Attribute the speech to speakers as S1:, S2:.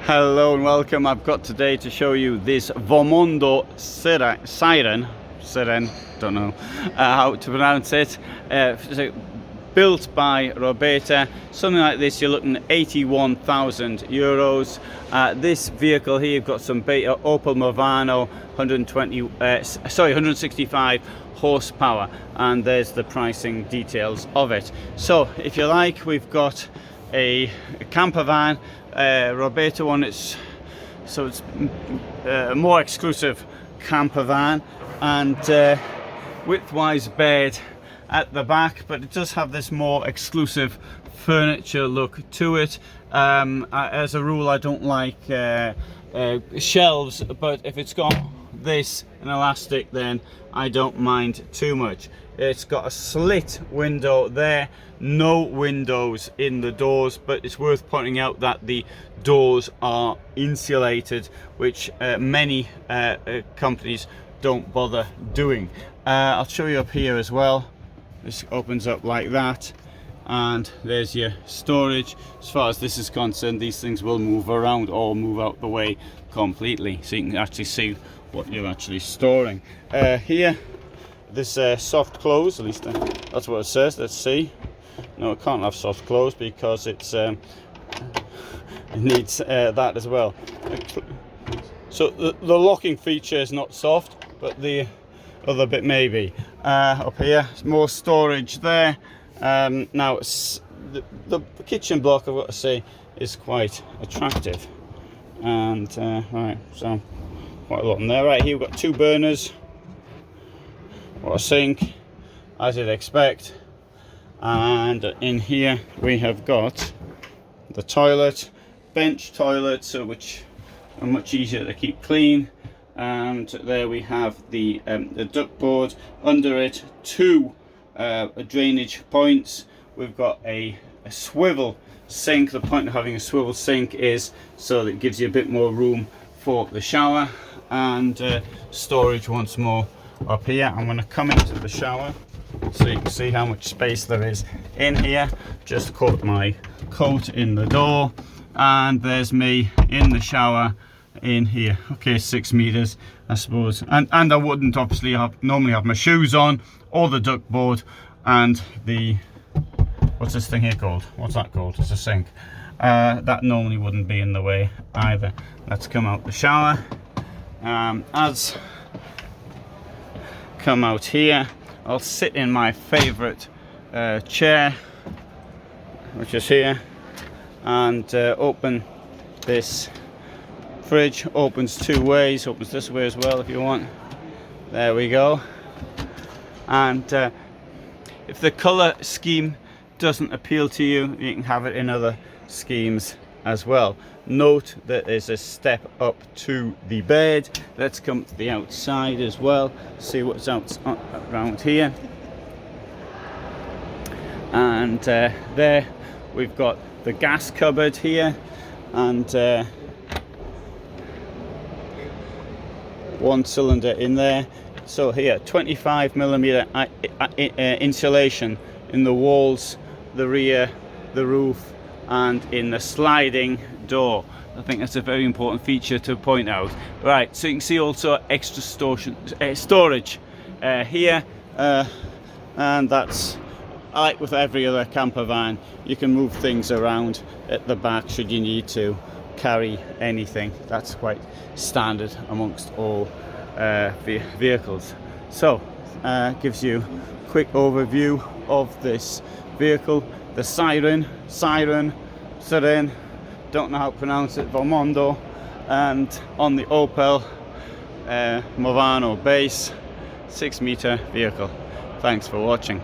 S1: Hello and welcome. I've got today to show you this Womondo Siren, don't know how to pronounce it. Built by Robeta. Something like this, you're looking at 81,000 euros. This vehicle here, you've got some Opel Movano 165 horsepower, and there's the pricing details of it. So if you like, we've got a camper van, Robeta one. It's a more exclusive camper van, and width-wise bed at the back, but it does have this more exclusive furniture look to it. As a rule, I don't like shelves, but if it's got this and elastic, then I don't mind too much. It's got a slit window there, no windows in the doors, but it's worth pointing out that the doors are insulated, which many companies don't bother doing. I'll show you up here as well. This opens up like that, and there's your storage. As far as this is concerned, these things will move around or move out the way completely, so you can actually see what you're actually storing. Here, this soft close, at least that's what it says. Let's see. No, it can't have soft close because it needs that as well. So the locking feature is not soft, but the other bit maybe. Up here, more storage there. Now the kitchen block, I've got to say, is quite attractive, and right, so quite a lot in there. Right here we've got two burners, what a sink, as you'd expect, and in here we have got the toilet, bench toilet, so which are much easier to keep clean. And there we have the duct board. Under it, two drainage points. We've got a swivel sink. The point of having a swivel sink is so that it gives you a bit more room for the shower, and storage once more up here. I'm going to come into the shower so you can see how much space there is in here. Just caught my coat in the door, and there's me in the shower in here. Okay, 6 meters, I suppose, and I wouldn't obviously normally have my shoes on, or the duct board, and the, what's this thing here called? What's that called? It's a sink. That normally wouldn't be in the way either. Let's come out the shower. As come out here, I'll sit in my favorite chair, which is here, and open this fridge. Opens two ways, opens this way as well if you want. There we go. And if the color scheme doesn't appeal to you, you can have it in other schemes as well. Note that there's a step up to the bed. Let's come to the outside as well, see what's around here. And there we've got the gas cupboard here, and one cylinder in there. So here, 25mm insulation in the walls, the rear, the roof, and in the sliding door. I think that's a very important feature to point out. Right, so you can see also extra storage here, and that's like with every other camper van. You can move things around at the back should you need to carry anything. That's quite standard amongst all vehicles. So gives you a quick overview of this vehicle. The Siren, don't know how to pronounce it, Womondo, and on the Opel Movano base, 6 meter vehicle. Thanks for watching.